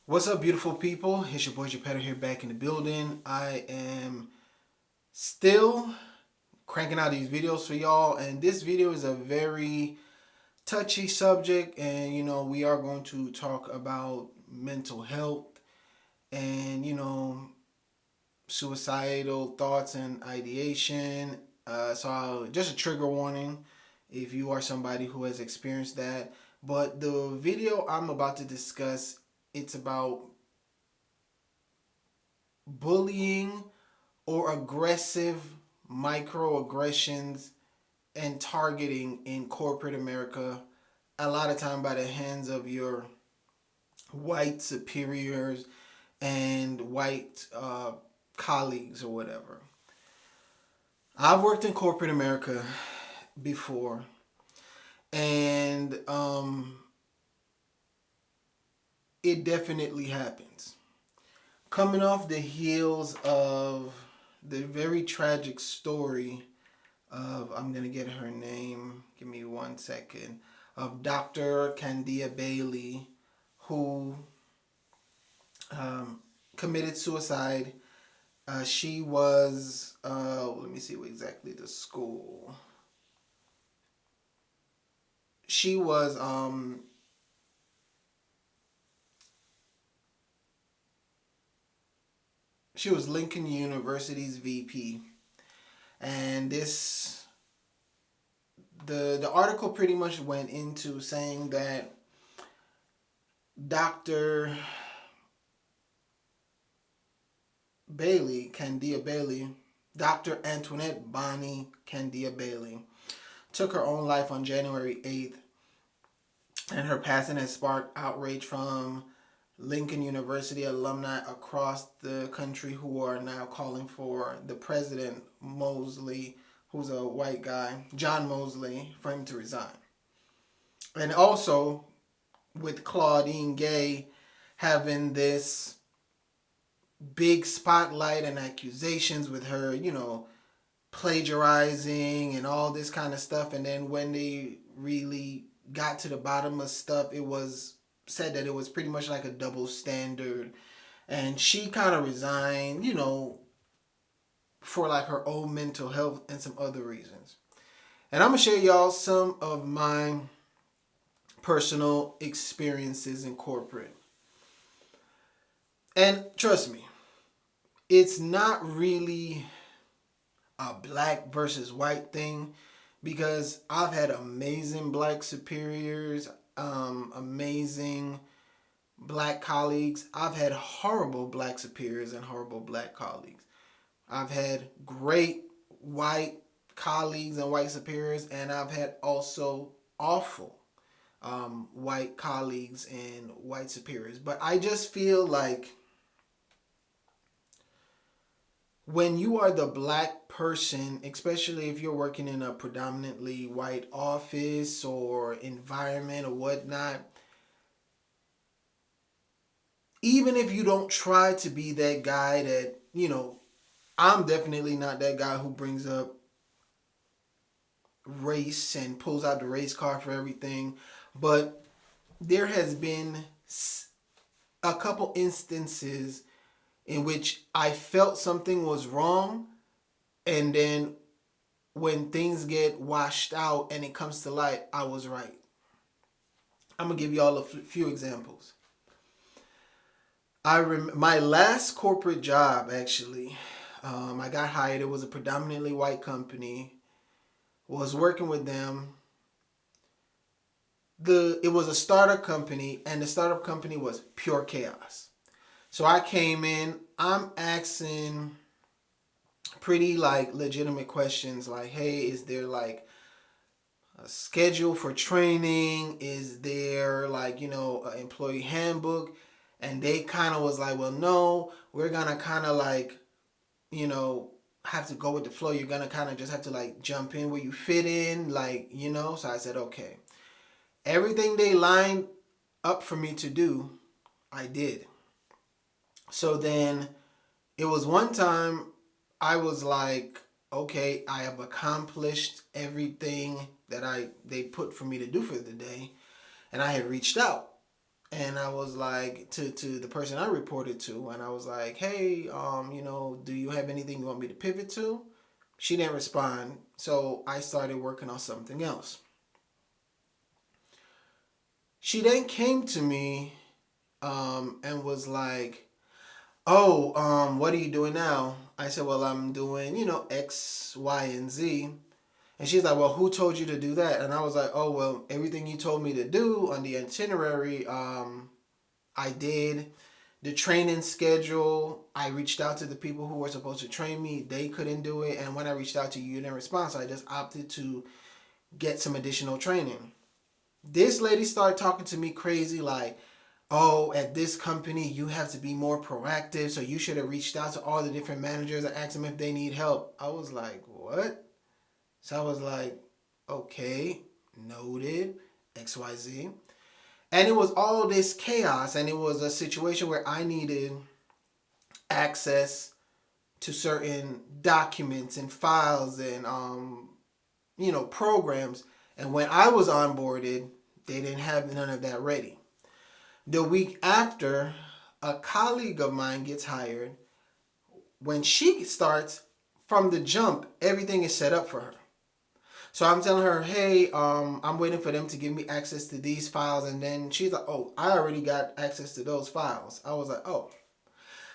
What's up, beautiful people? It's your boy Gippetto here, back in the building. I am still cranking out these videos for y'all, and this video is a very touchy subject. And we are going to talk about mental health and suicidal thoughts and ideation. Just a trigger warning if you are somebody who has experienced that. But the video I'm about to discuss, it's about bullying or aggressive microaggressions and targeting in corporate America, a lot of time by the hands of your white superiors and white colleagues or whatever. I've worked in corporate America before, and it definitely happens. Coming off the heels of the very tragic story of, I'm going to get her name, give me 1 second, of Dr. Candia-Bailey, who committed suicide. She was, let me see exactly the school. She was, she was Lincoln University's VP. And the article pretty much went into saying that Dr. Bailey, Candia-Bailey, Dr. Antoinette Bonnie Candia-Bailey, took her own life on January 8th, and her passing has sparked outrage from Lincoln University alumni across the country who are now calling for the president, Mosley, who's a white guy, John Mosley, for him to resign. And also with Claudine Gay having this big spotlight and accusations with her, plagiarizing and all this kind of stuff. And then when they really got to the bottom of stuff, it was said that it was pretty much like a double standard. And she kind of resigned, for like her own mental health and some other reasons. And I'm going to share y'all some of my personal experiences in corporate. And trust me, it's not really a black versus white thing, because I've had amazing black superiors, amazing black colleagues. I've had horrible black superiors and horrible black colleagues. I've had great white colleagues and white superiors, and I've had also awful white colleagues and white superiors. But I just feel like when you are the black person, especially if you're working in a predominantly white office or environment or whatnot, even if you don't try to be that guy that, I'm definitely not that guy who brings up race and pulls out the race card for everything. But there has been a couple instances in which I felt something was wrong, and then when things get washed out and it comes to light, I was right. I'm going to give y'all a few examples. My last corporate job, actually, I got hired. It was a predominantly white company. Was working with them. It was a startup company, and the startup company was pure chaos. So I came in, I'm asking pretty like legitimate questions like, hey, is there like a schedule for training? Is there like, an employee handbook? And they kind of was like, well, no, we're going to kind of like, have to go with the flow. You're going to kind of just have to like jump in where you fit in, like, So I said, okay. Everything they lined up for me to do, I did. So then it was one time I was like, okay, I have accomplished everything that they put for me to do for the day. And I had reached out. And I was like, to the person I reported to, and I was like, hey, do you have anything you want me to pivot to? She didn't respond, so I started working on something else. She then came to me and was like, oh, what are you doing now? I said, well, I'm doing, X, Y, and Z. And she's like, well, who told you to do that? And I was like, oh, well, everything you told me to do on the itinerary, I did. The training schedule, I reached out to the people who were supposed to train me. They couldn't do it. And when I reached out to you, you didn't respond. So I just opted to get some additional training. This lady started talking to me crazy like, oh, at this company, you have to be more proactive. So you should have reached out to all the different managers and asked them if they need help. I was like, what? So I was like, okay, noted, XYZ. And it was all this chaos. And it was a situation where I needed access to certain documents and files and, programs. And when I was onboarded, they didn't have none of that ready. The week after, a colleague of mine gets hired. When she starts, from the jump, everything is set up for her. So I'm telling her, hey, I'm waiting for them to give me access to these files. And then she's like, oh, I already got access to those files. I was like, oh.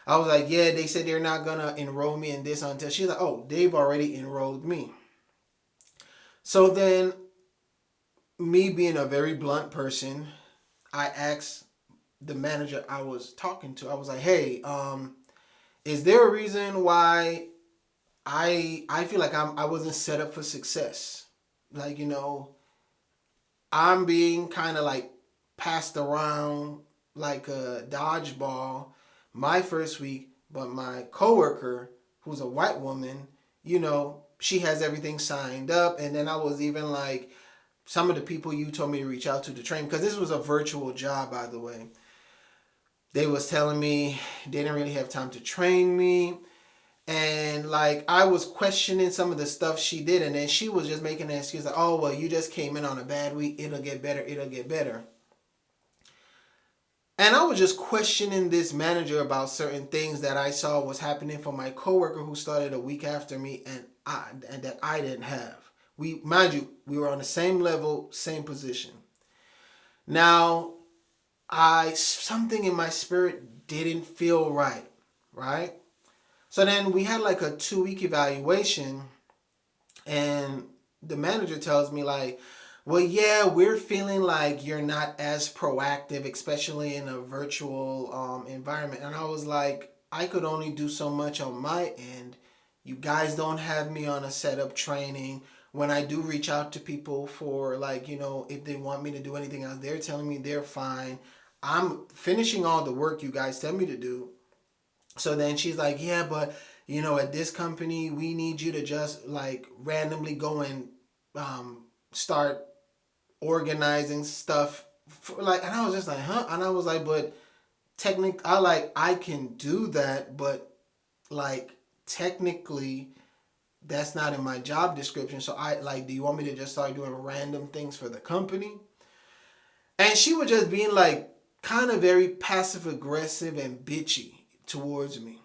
I was like, yeah, they said they're not going to enroll me in this until. She's like, oh, they've already enrolled me. So then, me being a very blunt person, I asked the manager I was talking to, I was like, hey, is there a reason why I feel like I wasn't set up for success? Like, I'm being kind of like passed around like a dodgeball my first week, but my coworker, who's a white woman, she has everything signed up. And then I was even like, some of the people you told me to reach out to train, because this was a virtual job, by the way. They was telling me they didn't really have time to train me. And like I was questioning some of the stuff she did, and then she was just making an excuse like, oh well, you just came in on a bad week, it'll get better. And I was just questioning this manager about certain things that I saw was happening for my coworker who started a week after me, and that I didn't have. Mind you, we were on the same level, same position. Now, something in my spirit didn't feel right, right? So then we had like a 2-week evaluation, and the manager tells me like, well, yeah, we're feeling like you're not as proactive, especially in a virtual environment. And I was like, I could only do so much on my end. You guys don't have me on a setup training. When I do reach out to people for like, if they want me to do anything else, they're telling me they're fine. I'm finishing all the work you guys tell me to do. So then she's like, yeah, but at this company, we need you to just like randomly go and start organizing stuff and I was just like, huh? And I was like, but I can do that, but like technically that's not in my job description. So I like, do you want me to just start doing random things for the company? And she was just being like kind of very passive aggressive and bitchy towards me.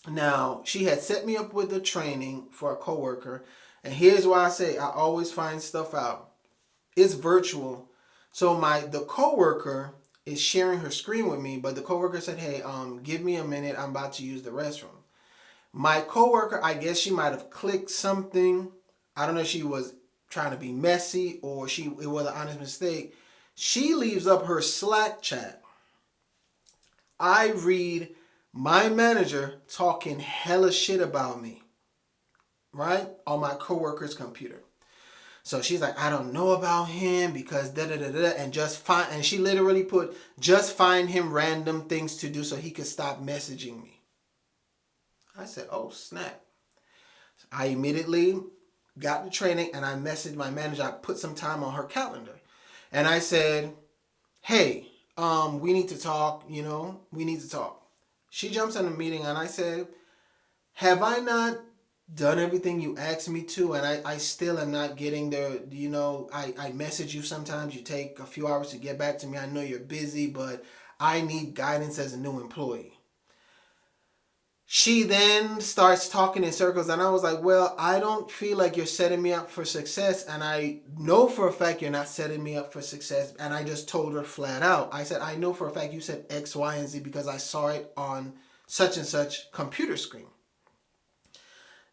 Now, she had set me up with a training for a coworker, and here's why I say I always find stuff out. It's virtual. So the coworker is sharing her screen with me, but the coworker said, "Hey, give me a minute. I'm about to use the restroom." My coworker, I guess she might have clicked something. I don't know if she was trying to be messy or it was an honest mistake. She leaves up her Slack chat. I read my manager talking hella shit about me, right? On my coworker's computer. So she's like, I don't know about him because da da da da, and she literally put, just find him random things to do so he could stop messaging me. I said, oh snap. I immediately got the training and I messaged my manager. I put some time on her calendar. And I said, hey, we need to talk, we need to talk. She jumps in the meeting and I said, have I not done everything you asked me to, and I still am not getting there. I message you sometimes. You take a few hours to get back to me. I know you're busy, but I need guidance as a new employee. She then starts talking in circles, and I was like, well, I don't feel like you're setting me up for success, and I know for a fact you're not setting me up for success. And I just told her flat out, I said, I know for a fact you said X, Y, and Z because I saw it on such and such computer screen.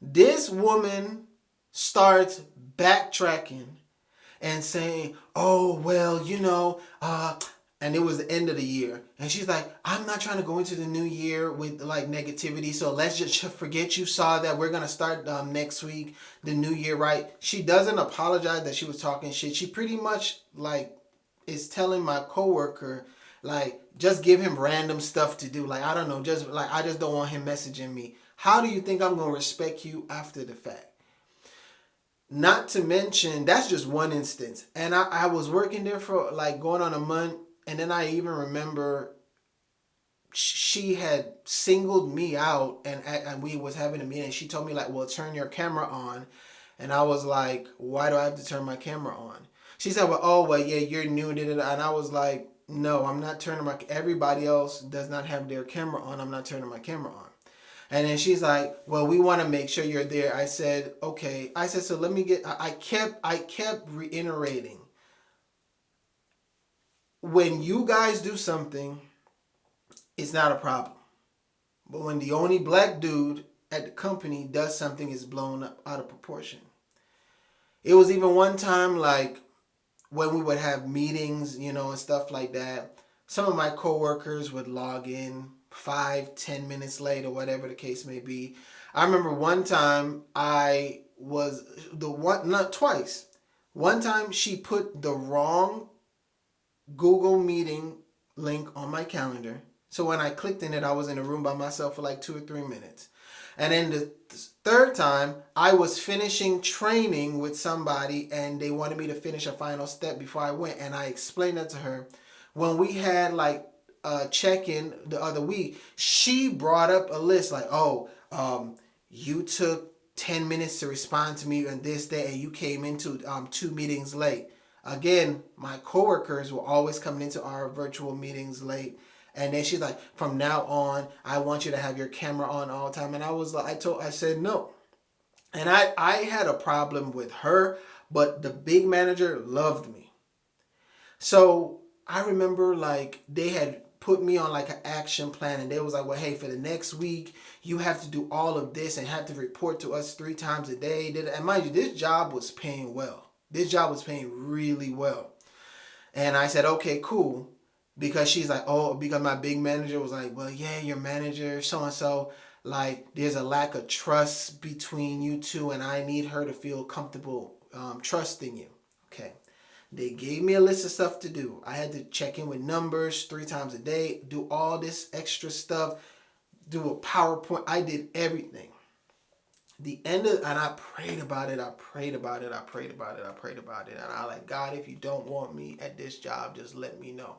This woman starts backtracking and saying, oh, well, and it was the end of the year. And she's like, I'm not trying to go into the new year with like negativity. So let's just forget you saw that. We're going to start next week, the new year, right? She doesn't apologize that she was talking shit. She pretty much like is telling my coworker, like, just give him random stuff to do. Like, I don't know, just like, I just don't want him messaging me. How do you think I'm going to respect you after the fact? Not to mention, that's just one instance. And I was working there for like going on a month. And then I even remember she had singled me out, and we was having a meeting. She told me like, well, turn your camera on. And I was like, why do I have to turn my camera on? She said, well, yeah, you're new to it. And I was like, no, I'm not turning everybody else does not have their camera on. I'm not turning my camera on. And then she's like, well, we want to make sure you're there. I said, okay. I said, so let me I kept reiterating, when you guys do something, it's not a problem. But when the only black dude at the company does something, it's blown up out of proportion. It was even one time, like, when we would have meetings, and stuff like that, some of my coworkers would log in 5-10 minutes late or whatever the case may be. I remember one time not twice. One time she put the wrong Google meeting link on my calendar. So when I clicked in it, I was in a room by myself for like 2 or 3 minutes. And then the third time, I was finishing training with somebody and they wanted me to finish a final step before I went. And I explained that to her. When we had like a check-in the other week, she brought up a list like, you took 10 minutes to respond to me on this day and you came into 2 meetings late. Again, my coworkers were always coming into our virtual meetings late. And then she's like, from now on, I want you to have your camera on all the time. And I was like, I said no. And I had a problem with her, but the big manager loved me. So I remember like they had put me on like an action plan, and they was like, well, hey, for the next week, you have to do all of this and have to report to us 3 times a day. And mind you, this job was paying well. This job was paying really well. And I said, okay, cool. Because she's like, because my big manager was like, well, yeah, your manager, so-and-so, like, there's a lack of trust between you two, and I need her to feel comfortable trusting you. Okay. They gave me a list of stuff to do. I had to check in with numbers 3 times a day, do all this extra stuff, do a PowerPoint. I did everything. And I prayed about it. And I like, God, if you don't want me at this job, just let me know.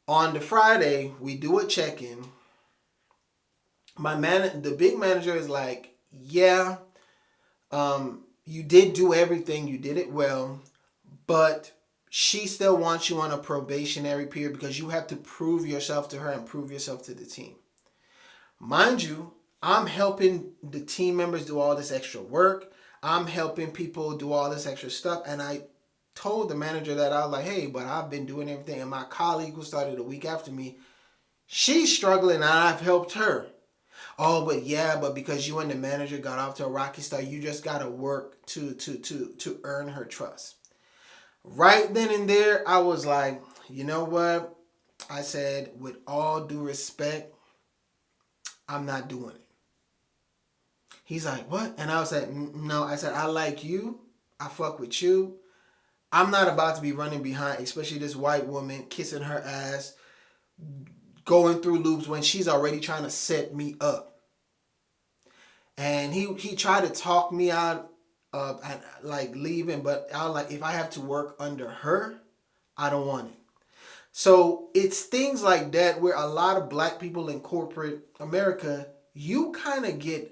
On the Friday, we do a check-in. The big manager is like, yeah, you did do everything. You did it well. But she still wants you on a probationary period because you have to prove yourself to her and prove yourself to the team. Mind you, I'm helping the team members do all this extra work. I'm helping people do all this extra stuff. And I told the manager that I was like, hey, but I've been doing everything. And my colleague who started a week after me, she's struggling and I've helped her. Oh, but because you and the manager got off to a rocky start, you just got to work to earn her trust. Right then and there, I was like, you know what? I said, with all due respect, I'm not doing it. He's like, what? And I was like, no. I said, I like you. I fuck with you. I'm not about to be running behind, especially this white woman, kissing her ass, going through loops when she's already trying to set me up. And he tried to talk me out of like leaving, but I was like, if I have to work under her, I don't want it. So it's things like that where a lot of black people in corporate America, you kind of get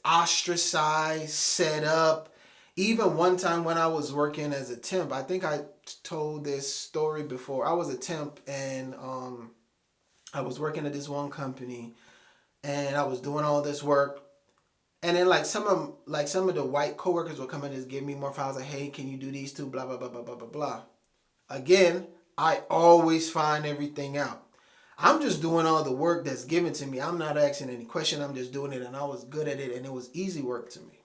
ostracized, set up. Even one time when I was working as a temp, I think I told this story before. I was a temp, and I was working at this one company, and I was doing all this work. And then some of the white coworkers would come in and just give me more files like, hey, can you do these two? Blah blah blah blah blah blah blah. Again, I always find everything out. I'm just doing all the work that's given to me. I'm not asking any question. I'm just doing it, and I was good at it, and it was easy work to me.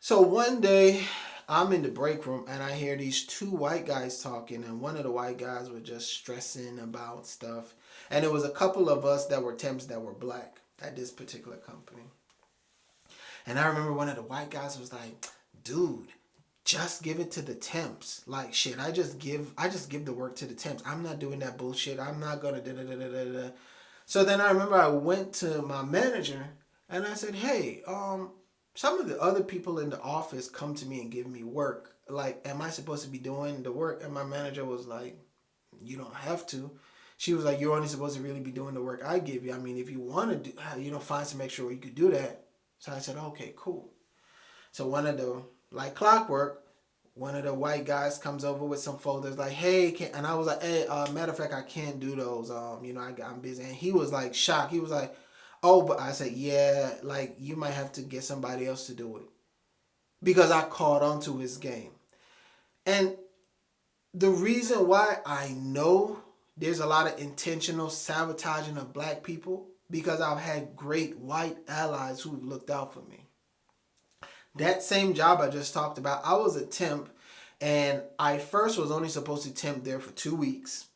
So one day, I'm in the break room, and I hear these two white guys talking, and one of the white guys was just stressing about stuff. And it was a couple of us that were temps that were black at this particular company. And I remember one of the white guys was like, dude, just give it to the temps. Like, shit, I just give the work to the temps. I'm not doing that bullshit. I'm not gonna da da da da da da. So then I remember I went to my manager and I said, hey, some of the other people in the office come to me and give me work. Like, am I supposed to be doing the work? And my manager was like, you don't have to. She was like, you're only supposed to really be doing the work I give you. I mean, if you want to do, find some extra where you could do that. So I said, okay, cool. So like clockwork, one of the white guys comes over with some folders like, hey, and I was like, hey, matter of fact, I can't do those. I'm busy. And he was like shocked. He was like, oh, but I said, yeah, like you might have to get somebody else to do it. Because I caught on to his game. And the reason why I know there's a lot of intentional sabotaging of black people, because I've had great white allies who've looked out for me. That same job I just talked about, I was a temp, and I first was only supposed to temp there for 2 weeks.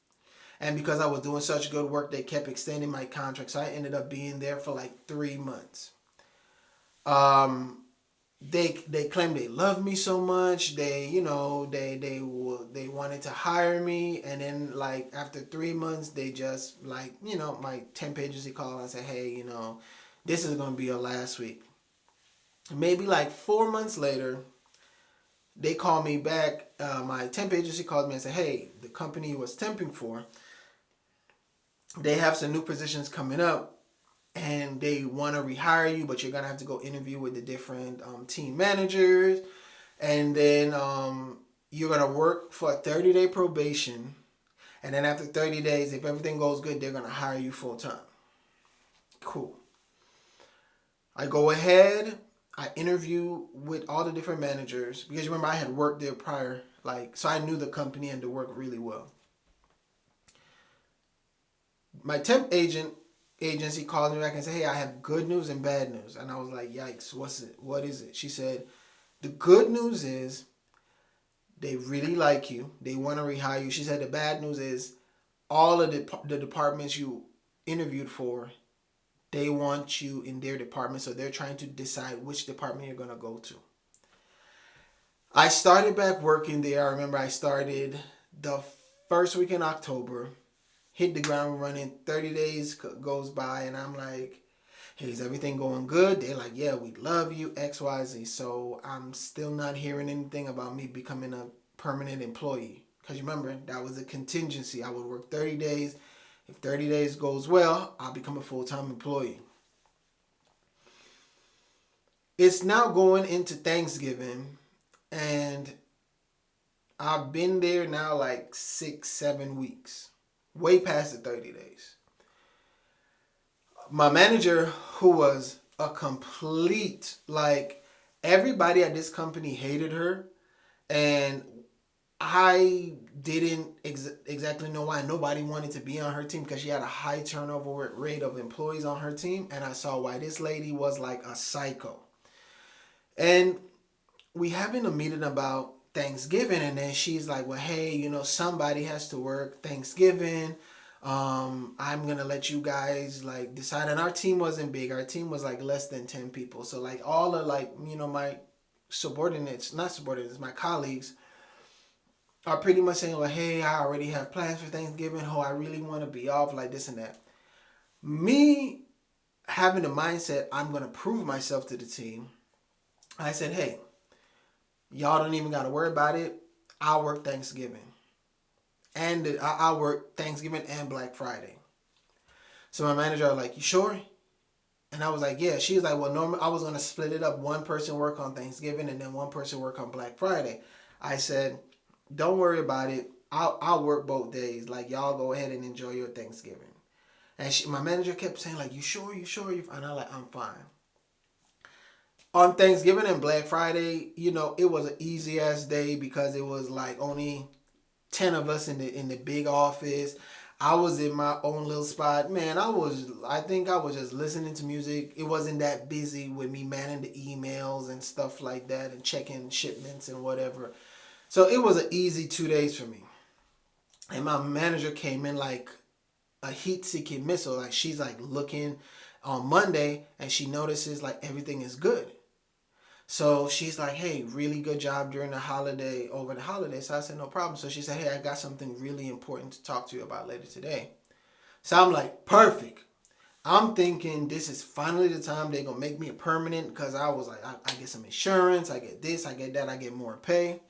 And because I was doing such good work, they kept extending my contract. So I ended up being there for like 3 months. They claimed they loved me so much. They wanted to hire me, and then like after 3 months, they just my temp agency called and said, hey, this is gonna be your last week. Maybe like 4 months later, they called me back. My temp agency called me and said, hey, the company you was temping for, they have some new positions coming up, and they want to rehire you, but you're going to have to go interview with the different team managers. And then you're going to work for a 30-day probation. And then after 30 days, if everything goes good, they're going to hire you full time. Cool. I go ahead. I interview with all the different managers. Because remember, I had worked there prior. So I knew the company and the work really well. My temp agency called me back and said, hey, I have good news and bad news. And I was like, yikes, what is it? She said, the good news is they really like you. They want to rehire you. She said the bad news is all of the departments you interviewed for, they want you in their department. So they're trying to decide which department you're going to go to. I started back working there. I remember I started the first week in October. Hit the ground running. 30 days goes by, and I'm like, hey, is everything going good? They're like, yeah, we love you, XYZ. So I'm still not hearing anything about me becoming a permanent employee. Because remember, that was a contingency. I would work 30 days. If 30 days goes well, I'll become a full-time employee. It's now going into Thanksgiving, and I've been there now like 6-7 weeks. Way past the 30 days. My manager, who was a complete, everybody at this company hated her. And I didn't exactly know why. Nobody wanted to be on her team because she had a high turnover rate of employees on her team. And I saw why this lady was like a psycho. And we having a meeting about Thanksgiving, and then she's like, well, hey, somebody has to work Thanksgiving. I'm gonna let you guys decide. And our team wasn't big. Our team was less than 10 people. So all of my my colleagues are pretty much saying, well, hey, I already have plans for Thanksgiving. Oh, I really want to be off, this and that. Me having the mindset, I'm gonna prove myself to the team. I said, hey, y'all don't even got to worry about it. I'll work Thanksgiving. And I'll work Thanksgiving and Black Friday. So my manager was like, you sure? And I was like, yeah. She was like, well, normally I was going to split it up. One person work on Thanksgiving and then one person work on Black Friday. I said, don't worry about it. I'll work both days. Like, y'all go ahead and enjoy your Thanksgiving. And my manager kept saying, like, you sure? You sure? And I'm like, I'm fine. On Thanksgiving and Black Friday, it was an easy ass day because it was like only 10 of us in the big office. I was in my own little spot. Man, I think I was just listening to music. It wasn't that busy with me manning the emails and stuff like that and checking shipments and whatever. So it was an easy 2 days for me. And my manager came in like a heat-seeking missile. Like, she's like looking on Monday and she notices like everything is good. So she's like, hey, really good job over the holiday. So I said, no problem. So she said, hey, I got something really important to talk to you about later today. So I'm like, perfect. I'm thinking this is finally the time they're going to make me a permanent, because I was like, I get some insurance, I get this, I get that, I get more pay.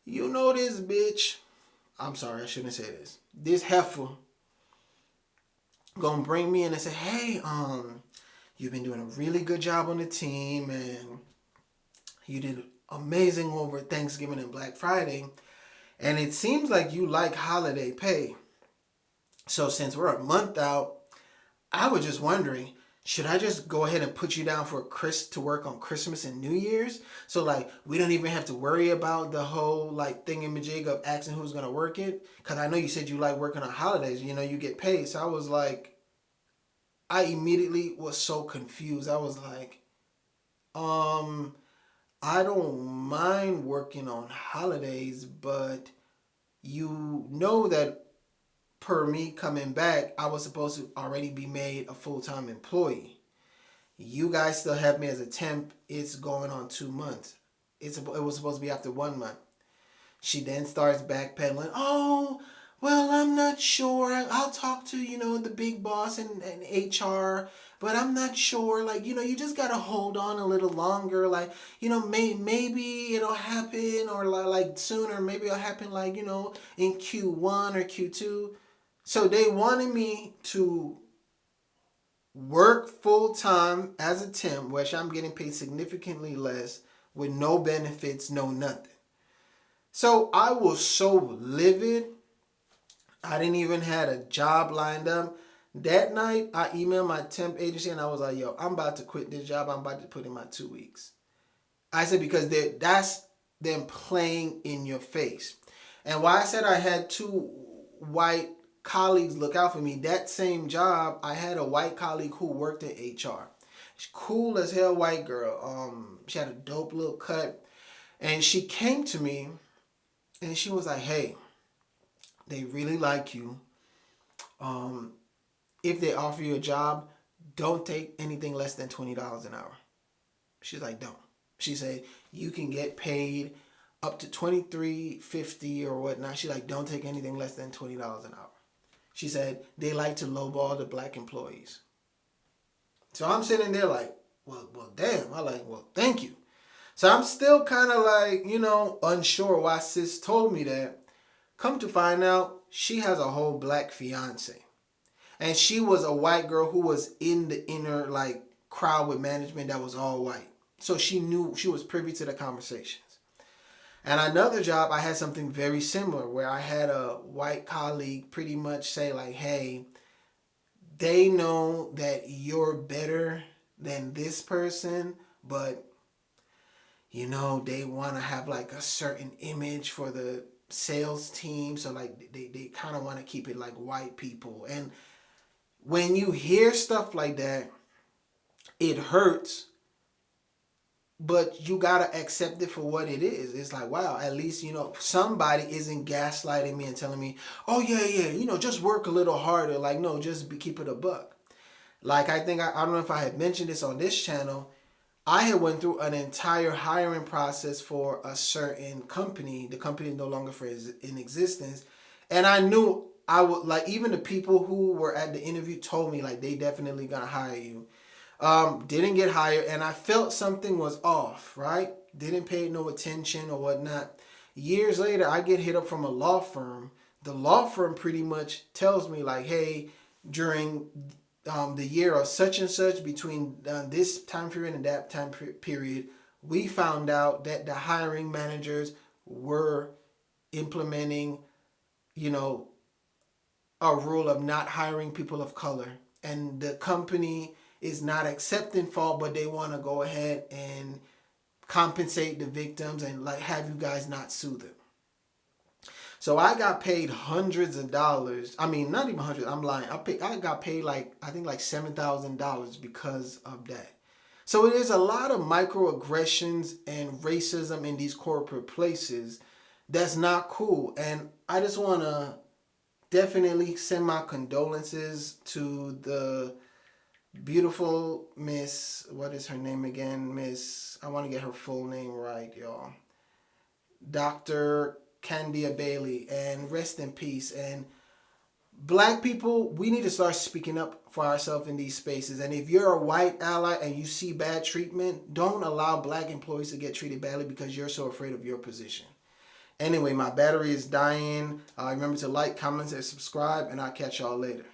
You know this bitch. I'm sorry, I shouldn't say this. This heifer going to bring me in and say, hey, you've been doing a really good job on the team, and you did amazing over Thanksgiving and Black Friday, and it seems like you like holiday pay. So since we're a month out, I was just wondering, should I just go ahead and put you down for to work on Christmas and New Year's? So like we don't even have to worry about the whole like thingamajig of asking who's gonna work it. Cause I know you said you like working on holidays, you get paid. So I was like, I immediately was so confused. I was like, I don't mind working on holidays, but you know that per me coming back, I was supposed to already be made a full-time employee. You guys still have me as a temp. It's going on 2 months. It was supposed to be after 1 month. She then starts backpedaling. Oh, well, I'm not sure. I'll talk to, the big boss and HR, but I'm not sure. Like, you just got to hold on a little longer. Like, maybe it'll happen, or like sooner. Maybe it'll happen like, in Q1 or Q2. So they wanted me to work full time as a temp, which I'm getting paid significantly less, with no benefits, no nothing. So I was so livid. I didn't even had a job lined up. That night, I emailed my temp agency and I was like, yo, I'm about to quit this job. I'm about to put in my 2 weeks. I said, because that's them playing in your face. And why I said I had 2 white colleagues look out for me, that same job, I had a white colleague who worked in HR. She's cool as hell white girl. She had a dope little cut. And she came to me and she was like, hey, they really like you. If they offer you a job, don't take anything less than $20 an hour. She's like, don't. She said, you can get paid up to $23.50 or whatnot. She's like, don't take anything less than $20 an hour. She said, they like to lowball the black employees. So I'm sitting there like, well, damn. I'm like, well, thank you. So I'm still kind of like, unsure why sis told me that. Come to find out, she has a whole black fiance. And she was a white girl who was in the inner like crowd with management that was all white. So she knew, she was privy to the conversations. And another job, I had something very similar where I had a white colleague pretty much say like, hey, they know that you're better than this person, but they want to have like a certain image for the sales team. So like they kind of want to keep it like white people. And when you hear stuff like that, it hurts. But you got to accept it for what it is. It's like, wow, at least, somebody isn't gaslighting me and telling me, oh, yeah, just work a little harder. Like, no, just keep it a buck. Like, I think, I don't know if I had mentioned this on this channel. I had went through an entire hiring process for a certain company. The company is no longer in existence. And I knew I would, like, even the people who were at the interview told me, like, they definitely going to hire you. Didn't get hired, and I felt something was off, right? Didn't pay no attention or whatnot. Years later, I get hit up from a law firm. The law firm pretty much tells me like, hey, during the year of such and such, between this time period and that time period, we found out that the hiring managers were implementing, you know, a rule of not hiring people of color. And the company is not accepting fault, but they want to go ahead and compensate the victims and like have you guys not sue them. So I got paid hundreds of dollars. I mean, not even hundreds. I'm lying. I got paid like, I think like $7,000 because of that. So there's a lot of microaggressions and racism in these corporate places that's not cool. And I just want to definitely send my condolences to the beautiful Miss, what is her name again? Miss, I want to get her full name right, y'all. Dr. Candia-Bailey, and rest in peace. And black people, we need to start speaking up for ourselves in these spaces. And if you're a white ally and you see bad treatment, don't allow black employees to get treated badly because you're so afraid of your position. Anyway, my battery is dying. Remember to like, comment, and subscribe, and I'll catch y'all later.